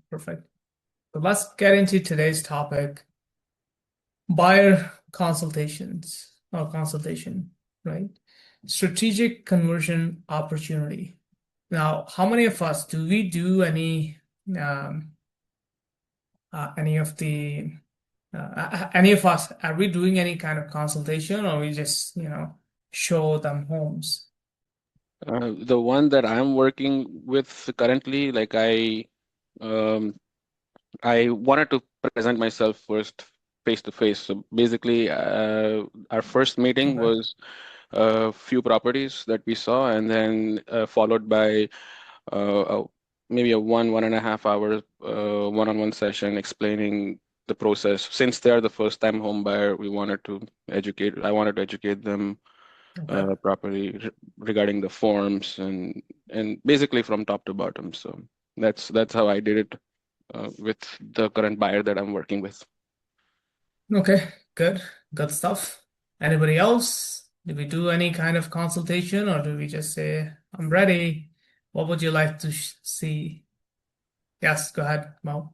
Perfect. So let's get into today's topic, buyer consultations or consultation, right? Strategic conversion opportunity. Now, how many of us do we do um, any of the any of us, are we doing any kind of consultation, or we just, show them homes? The one that I'm working with currently, um, I wanted to present myself first face to face. So basically, our first meeting Okay. was a few properties that we saw, and then followed by maybe a 1.5 hour one-on-one session explaining the process. Since they're the first-time home buyer, I wanted to educate them Okay. properly regarding the forms and basically from top to bottom. So that's how I did it with the current buyer that I'm working with. Okay. Good. Good stuff. Anybody else? Do we do any kind of consultation, or do we just say, I'm ready? What would you like to see? Yes, go ahead, Mo.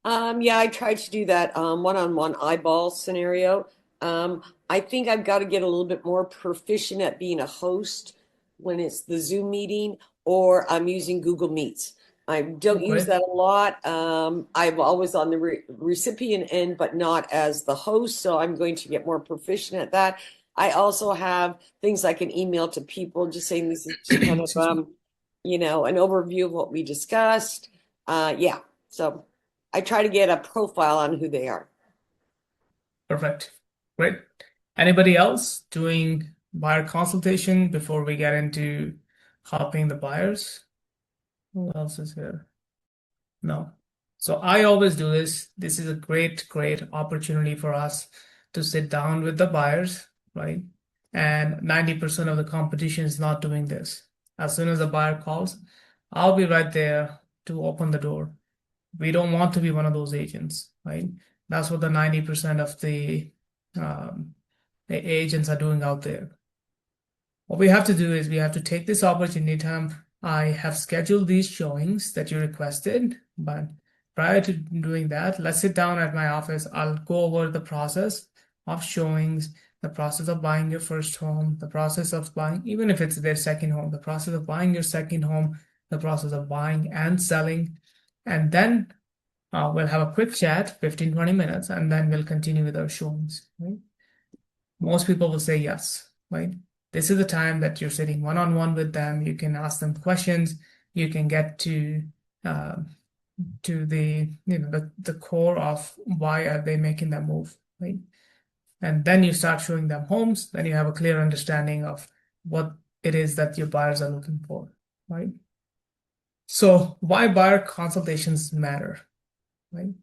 Yeah, I tried to do that one-on-one eyeball scenario. I think I've got to get a little bit more proficient at being a host when it's the Zoom meeting, or I'm using Google Meets. I don't use Great. that a lot. I'm always on the recipient end, but not as the host. So I'm going to get more proficient at that. I also have things I can email to people just saying this is just kind of, Excuse me. an overview of what we discussed. Yeah. So I try to get a profile on who they are. Perfect. Great. Anybody else doing buyer consultation before we get into helping the buyers? Who else is here? No. So I always do this. This is a great, great opportunity for us to sit down with the buyers, right? And 90% of the competition is not doing this. As soon as a buyer calls, I'll be right there to open the door. We don't want to be one of those agents, right? That's what the 90% of um, the agents are doing out there. What we have to do is we have to take this opportunity time. I have scheduled these showings that you requested, but prior to doing that, let's sit down at my office. I'll go over the process of showings, the process of buying your first home, the process of buying, even if it's their second home, the process of buying your second home, the process of buying and selling. And then we'll have a quick chat, 15-20 minutes, and then we'll continue with our showings, right? Most people will say yes, right? This is the time that you're sitting one-on-one with them. You can ask them questions. You can get uh, to the core of why are they making that move, right? And then you start showing them homes. Then you have a clear understanding of what it is that your buyers are looking for, right? So why buyer consultations matter, right?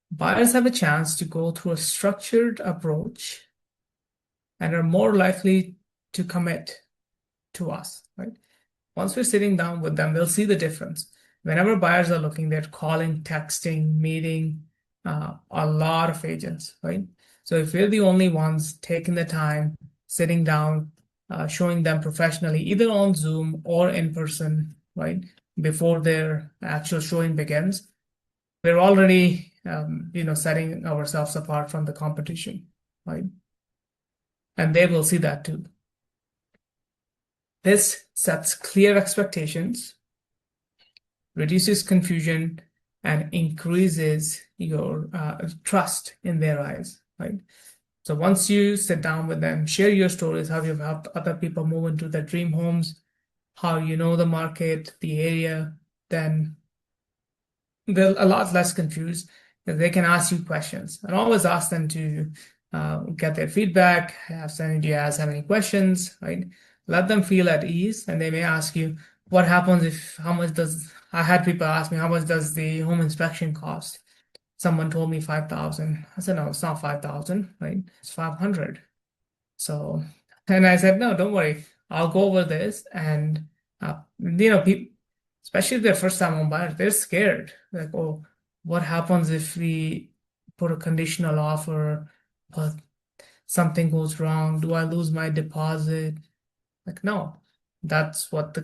Buyers have a chance to go through a structured approach and are more likely to commit to us, right? Once we're sitting down with them, they'll see the difference. Whenever buyers are looking, they're calling, texting, meeting a lot of agents, right? So if we're the only ones taking the time, sitting down, showing them professionally, either on Zoom or in person, right, before their actual showing begins, we're already, setting ourselves apart from the competition, right? And they will see that too. This sets clear expectations, reduces confusion, and increases your trust in their eyes, right? So once you sit down with them, share your stories, how you've helped other people move into their dream homes, how you know the market, the area, then they're a lot less confused. They can ask you questions, and always ask them to get their feedback. Ask them, do you guys have any questions, right? Let them feel at ease, and they may ask you, what happens if, how much does, I had people ask me, how much does the home inspection cost? Someone told me 5,000. I said, no, it's not 5,000, right? It's 500. So, and I said, no, don't worry. I'll go over this. And, people, especially if they're first time home buyers, they're scared. Like, oh, what happens if we put a conditional offer, but something goes wrong? Do I lose my deposit? Like, no, That's what the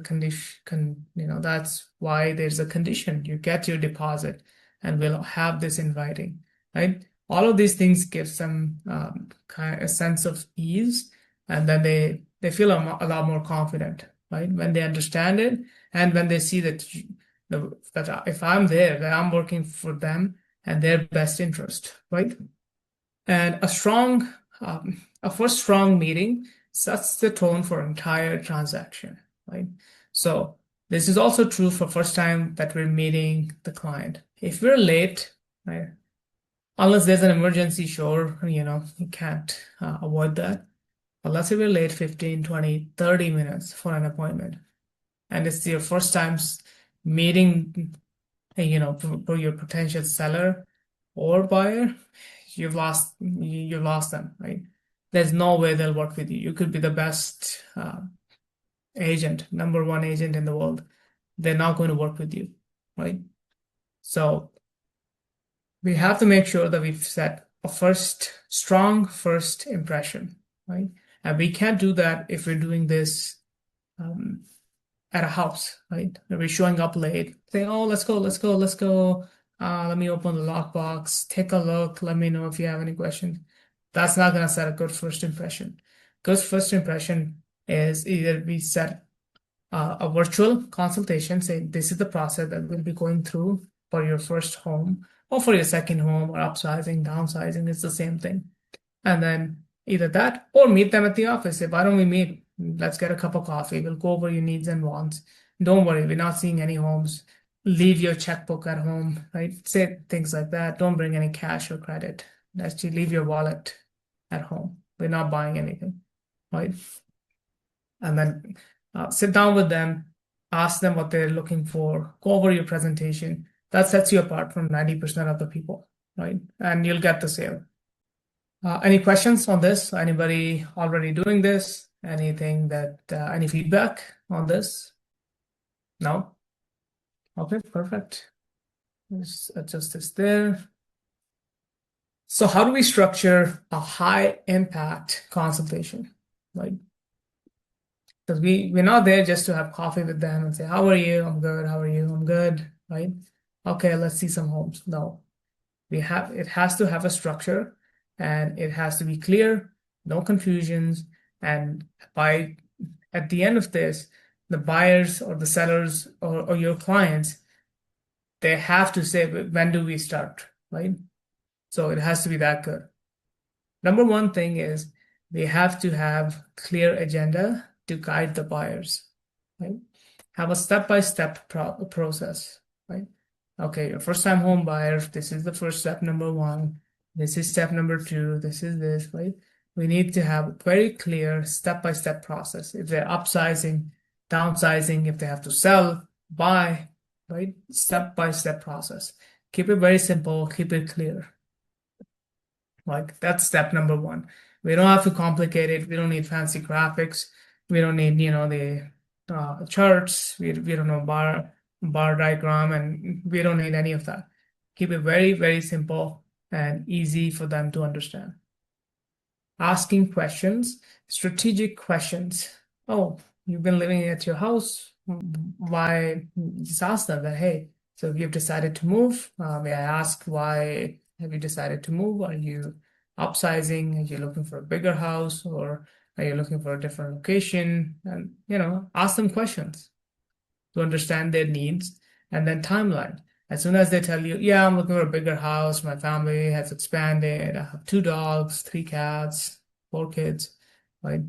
that's why there's a condition. You get your deposit and we'll have this in writing, right? All of these things give them kind of a sense of ease, and then they feel a lot more confident, right? When they understand it and when they see that that if I'm there, that I'm working for them and their best interest, right? And a first strong meeting sets the tone for entire transaction, right? So this is also true for first time that we're meeting the client. If we're late, right, unless there's an emergency, sure, you can't avoid that. But let's say we're late 15, 20, 30 minutes for an appointment, and it's your first time meeting, for your potential seller or buyer, you've lost them, right? There's no way they'll work with you. You could be the best agent, number one agent in the world. They're not going to work with you, right? So we have to make sure that we've set a strong first impression, right? And we can't do that if we're doing this at a house, right? We're showing up late, saying, "Oh, let's go, let's go, let's go. Let me open the lockbox, take a look, let me know if you have any questions." That's not going to set a good first impression. Good first impression is either we set a virtual consultation, say this is the process that we'll be going through for your first home or for your second home, or upsizing, downsizing, it's the same thing. And then either that or meet them at the office. Say, why don't we meet? Let's get a cup of coffee. We'll go over your needs and wants. Don't worry, we're not seeing any homes. Leave your checkbook at home, right? Say things like that. Don't bring any cash or credit. Actually, leave your wallet at home. We're not buying anything, right? And then sit down with them, ask them what they're looking for, go over your presentation. That sets you apart from 90% of the people, right? And you'll get the sale. Any questions on this? Anybody already doing this? Anything any feedback on this? No? Okay, perfect. Let's adjust this there. So how do we structure a high impact consultation, right? Because we're not there just to have coffee with them and say, "How are you? I'm good. How are you? I'm good." Right? Okay, let's see some homes. No. It has to have a structure, and it has to be clear, no confusions, and at the end of this, the buyers or the sellers or your clients, they have to say, when do we start, right? So it has to be that good. Number one thing is they have to have clear agenda to guide the buyers, right? Have a step-by-step process, right? Okay, your first-time home buyer, this is the first step, number one. This is step number two. This is this, right? We need to have a very clear step-by-step process. If they're upsizing, downsizing, if they have to sell, buy, right? Step-by-step process. Keep it very simple, keep it clear. Like that's step number one. We don't have to complicate it. We don't need fancy graphics. We don't need, the charts. We don't know bar diagram, and we don't need any of that. Keep it very, very simple and easy for them to understand. Asking questions, strategic questions. Oh, you've been living at your house. Why? Just ask them that, hey, so you've decided to move. May I ask why have you decided to move? Are you upsizing? Are you looking for a bigger house, or are you looking for a different location? And, ask them questions to understand their needs, and then timeline. As soon as they tell you, yeah, I'm looking for a bigger house, my family has expanded, I have 2 dogs, 3 cats, 4 kids, right?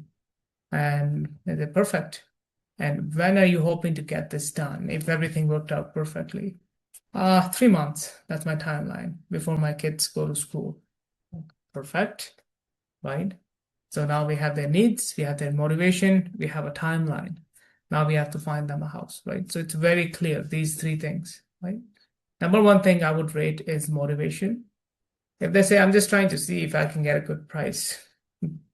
And they're perfect. And when are you hoping to get this done if everything worked out perfectly? 3 months. That's my timeline before my kids go to school. Perfect, right? So now we have their needs, we have their motivation, we have a timeline. Now we have to find them a house, right? So it's very clear, these 3 things, right? Number one thing I would rate is motivation. If they say, I'm just trying to see if I can get a good price,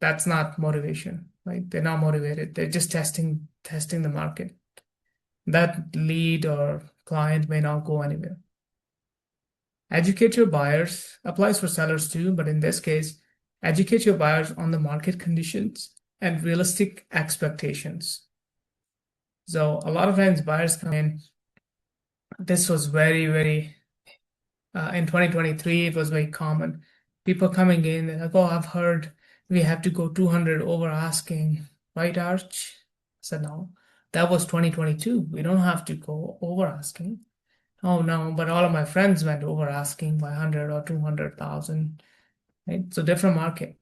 that's not motivation, right? They're not motivated. They're just testing the market. That lead or client may not go anywhere. Educate your buyers, applies for sellers too, but in this case, educate your buyers on the market conditions and realistic expectations. So a lot of times buyers come in. This was very in 2023, it was very common. People coming in, they're like, oh, I've heard we have to go 200 over asking, right, Arch? I said, no, that was 2022. We don't have to go over asking. Oh, no, but all of my friends went over asking by 100 or 200,000, right? So different market.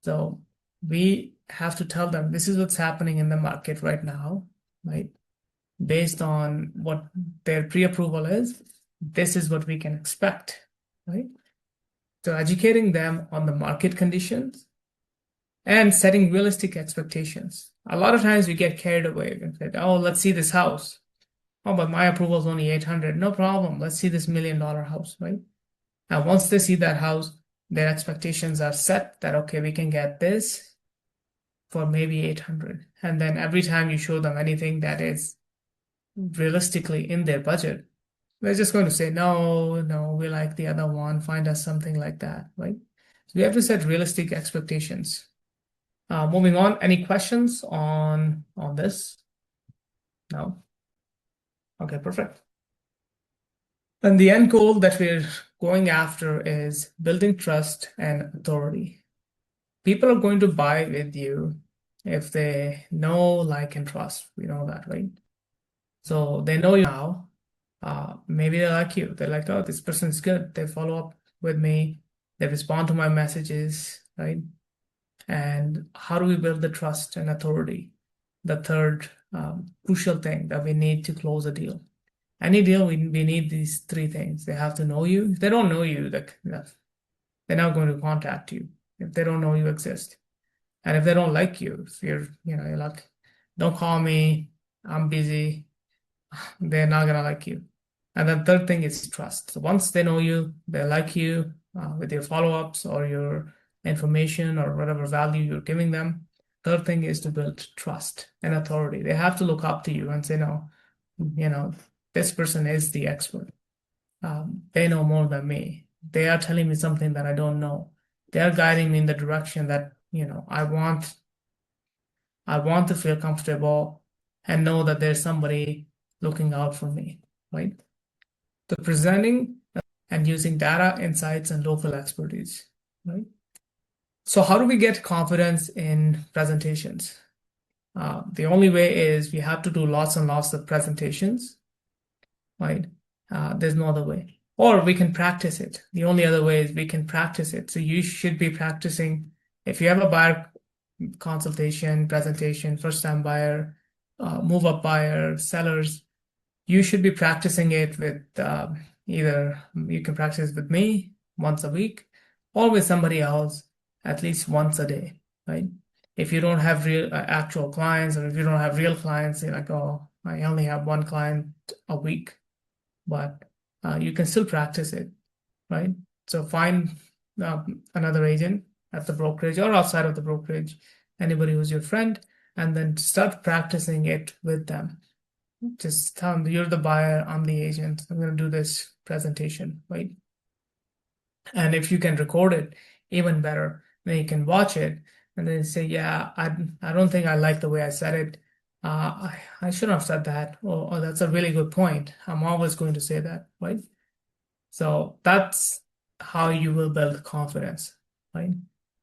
So we have to tell them this is what's happening in the market right now, right? Based on what their pre-approval is, this is what we can expect, right? So educating them on the market conditions and setting realistic expectations. A lot of times we get carried away and say, oh, let's see this house. Oh, but my approval is only 800. No problem. Let's see this $1 million house, right? Now, once they see that house, their expectations are set that, okay, we can get this for maybe 800. And then every time you show them anything that is realistically in their budget, they're just going to say, no, no, we like the other one, find us something like that, right? So we have to set realistic expectations. Moving on, any questions on this? No? Okay, perfect. And the end goal that we're going after is building trust and authority. People are going to buy with you if they know, like, and trust. We know that, right? So they know you now. Maybe they like you. They're like, oh, this person's good. They follow up with me. They respond to my messages, right? And how do we build the trust and authority? The third crucial thing that we need to close a deal. Any deal, we need these three things. They have to know you. If they don't know you, they're not going to contact you if they don't know you exist. And if they don't like you, if you're like, don't call me, I'm busy, they're not gonna like you. And then third thing is trust. So once they know you, they like you with your follow-ups or your information or whatever value you're giving them. Third thing is to build trust and authority. They have to look up to you and say, no, this person is the expert. They know more than me. They are telling me something that I don't know. They are guiding me in the direction that, I want to feel comfortable and know that there's somebody looking out for me, right? So presenting and using data, insights, and local expertise, right? So how do we get confidence in presentations? The only way is we have to do lots and lots of presentations, right? There's no other way. Or we can practice it. The only other way is we can practice it. So you should be practicing. If you have a buyer consultation, presentation, first-time buyer, move-up buyer, sellers, you should be practicing it with either you can practice with me once a week or with somebody else at least once a day, right? If you don't have real actual clients or if you don't have real clients, you're like, oh, I only have one client a week, but you can still practice it, right? So find another agent at the brokerage or outside of the brokerage, anybody who's your friend, and then start practicing it with them. Just tell them you're the buyer, I'm the agent. I'm going to do this presentation, right? And if you can record it, even better. Then you can watch it and then say, yeah, I don't think I like the way I said it. I shouldn't have said that. Oh, that's a really good point. I'm always going to say that, right? So that's how you will build confidence, right?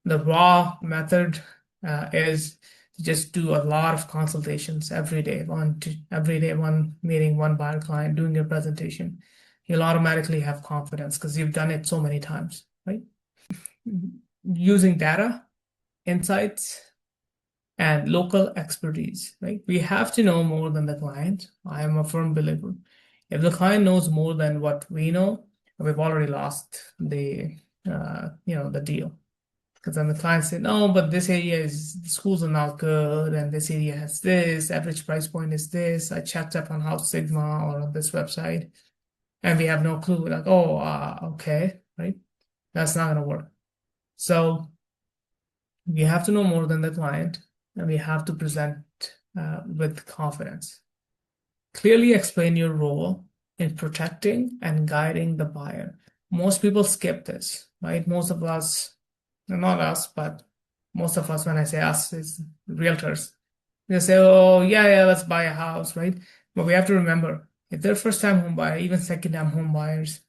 The raw method is to just do a lot of consultations every day, one meeting, one buyer client, doing your presentation. You'll automatically have confidence because you've done it so many times, right? Using data, insights, and local expertise, right? We have to know more than the client. I am a firm believer. If the client knows more than what we know, we've already lost the deal. Because then the client said, no, but this area the schools are not good, and this area has this, average price point is this. I checked up on House Sigma or on this website, and we have no clue. Like, oh, okay, right? That's not gonna work. So we have to know more than the client, and we have to present with confidence. Clearly explain your role in protecting and guiding the buyer. Most people skip this, right? Most of us, not us, but most of us, when I say us, is realtors. They say, oh, yeah, let's buy a house, right? But we have to remember, if they're first-time home buyer, even second-time home buyers,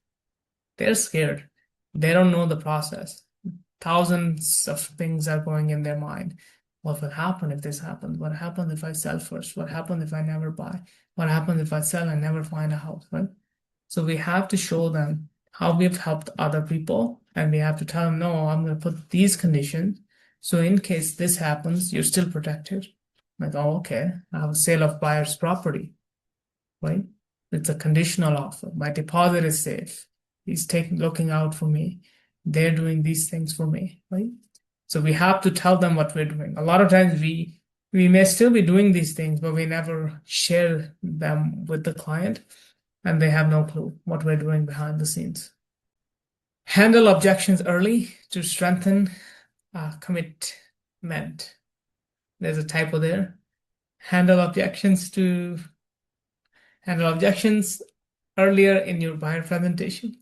they're scared. They don't know the process. Thousands of things are going in their mind. What will happen if this happens? What happens if I sell first? What happens if I never buy? What happens if I sell and never find a house, right? So we have to show them how we've helped other people, and we have to tell them, no, I'm going to put these conditions. So in case this happens, you're still protected. Like, oh, okay, I have a sale of buyer's property, right? It's a conditional offer. My deposit is safe. He's looking out for me. They're doing these things for me, right? So we have to tell them what we're doing. A lot of times we may still be doing these things, but we never share them with the client, and they have no clue what we're doing behind the scenes. Handle objections early to strengthen commitment. There's a typo there. Handle objections earlier in your buyer presentation.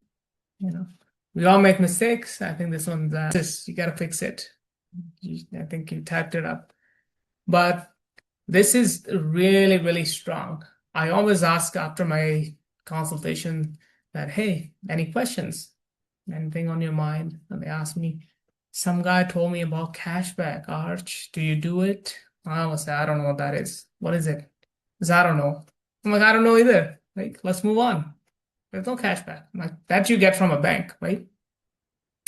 We all make mistakes. I think this one's you gotta fix it. I think you typed it up. But this is really, really strong. I always ask after my consultation that, hey, any questions? Anything on your mind? And they ask me, some guy told me about cashback. Arch, do you do it? I always say, I don't know what that is. What is it? Because I don't know. I'm like, I don't know either. Like, let's move on. There's no cashback. Like, that you get from a bank, right?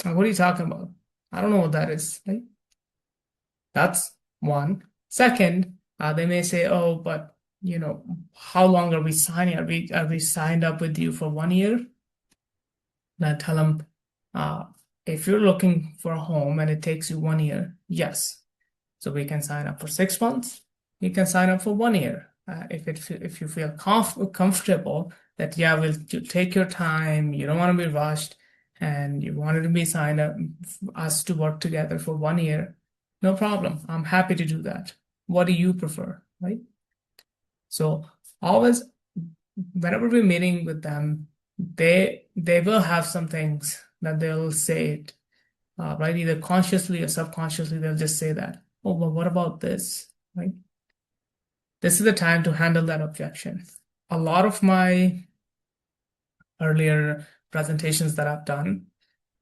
Like, what are you talking about? I don't know what that is. Right? That's one. Second, they may say, oh, but how long are we signing? Are we signed up with you for 1 year? And I tell them, if you're looking for a home and it takes you 1 year, yes. So we can sign up for 6 months. You can sign up for 1 year. If you feel comfortable that, yeah, you take your time, you don't want to be rushed, and you wanted to be signed up, us to work together for 1 year, no problem. I'm happy to do that. What do you prefer, right? So always, whenever we're meeting with them, they will have some things that they'll say it, right? Either consciously or subconsciously, they'll just say that. Oh, well, what about this, right? This is the time to handle that objection. A lot of my earlier presentations that I've done,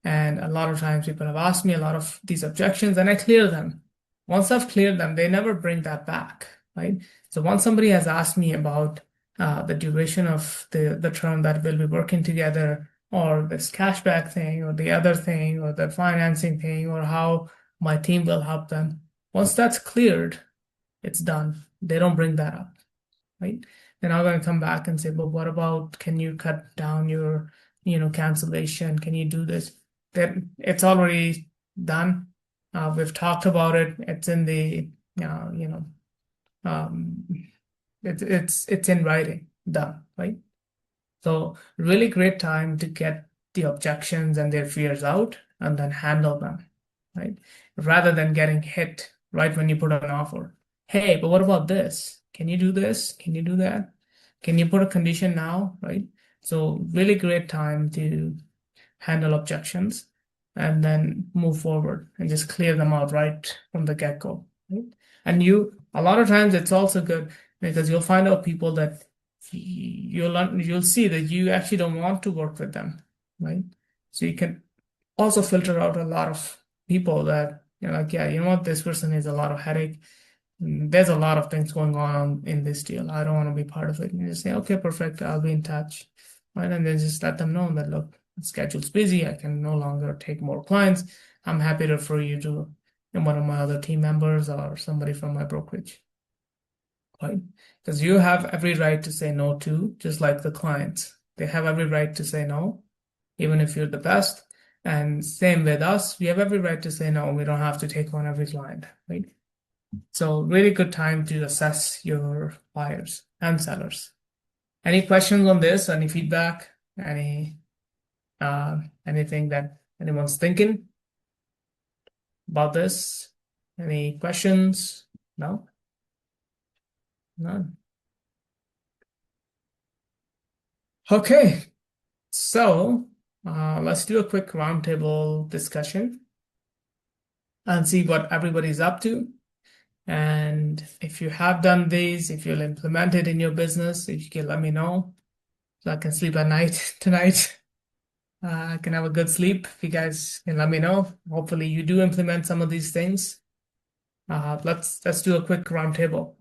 and a lot of times people have asked me a lot of these objections, and I clear them. Once I've cleared them, they never bring that back, right? So once somebody has asked me about the duration of the term that we'll be working together, or this cashback thing, or the other thing, or the financing thing, or how my team will help them, once that's cleared, it's done. They don't bring that up, right? They're not going to come back and say, but what about, can you cut down your, cancellation? Can you do this? It's already done. We've talked about it. It's in the, it's in writing, done, right? So really great time to get the objections and their fears out and then handle them, right? Rather than getting hit right when you put an offer. Hey, but what about this? Can you do this? Can you do that? Can you put a condition now, right? So really great time to handle objections and then move forward and just clear them out right from the get-go, right? And a lot of times it's also good because you'll find out people that you'll see that you actually don't want to work with them, right? So you can also filter out a lot of people that you're like, yeah, you know what, this person is a lot of headache. There's a lot of things going on in this deal. I don't want to be part of it. And you just say, okay, perfect, I'll be in touch, right? And then just let them know that, look, the schedule's busy. I can no longer take more clients. I'm happy to refer you to one of my other team members or somebody from my brokerage, right? Because you have every right to say no too, just like the clients. They have every right to say no, even if you're the best. And same with us, we have every right to say no. We don't have to take on every client, right? So really good time to assess your buyers and sellers. Any questions on this? Any feedback? Anything that anyone's thinking about this? Any questions? No? None. Okay, so let's do a quick roundtable discussion and see what everybody's up to. And if you have done these, if you'll implement it in your business, if you can let me know so I can sleep at night tonight. I can have a good sleep if you guys can let me know. Hopefully you do implement some of these things. Let's do a quick roundtable.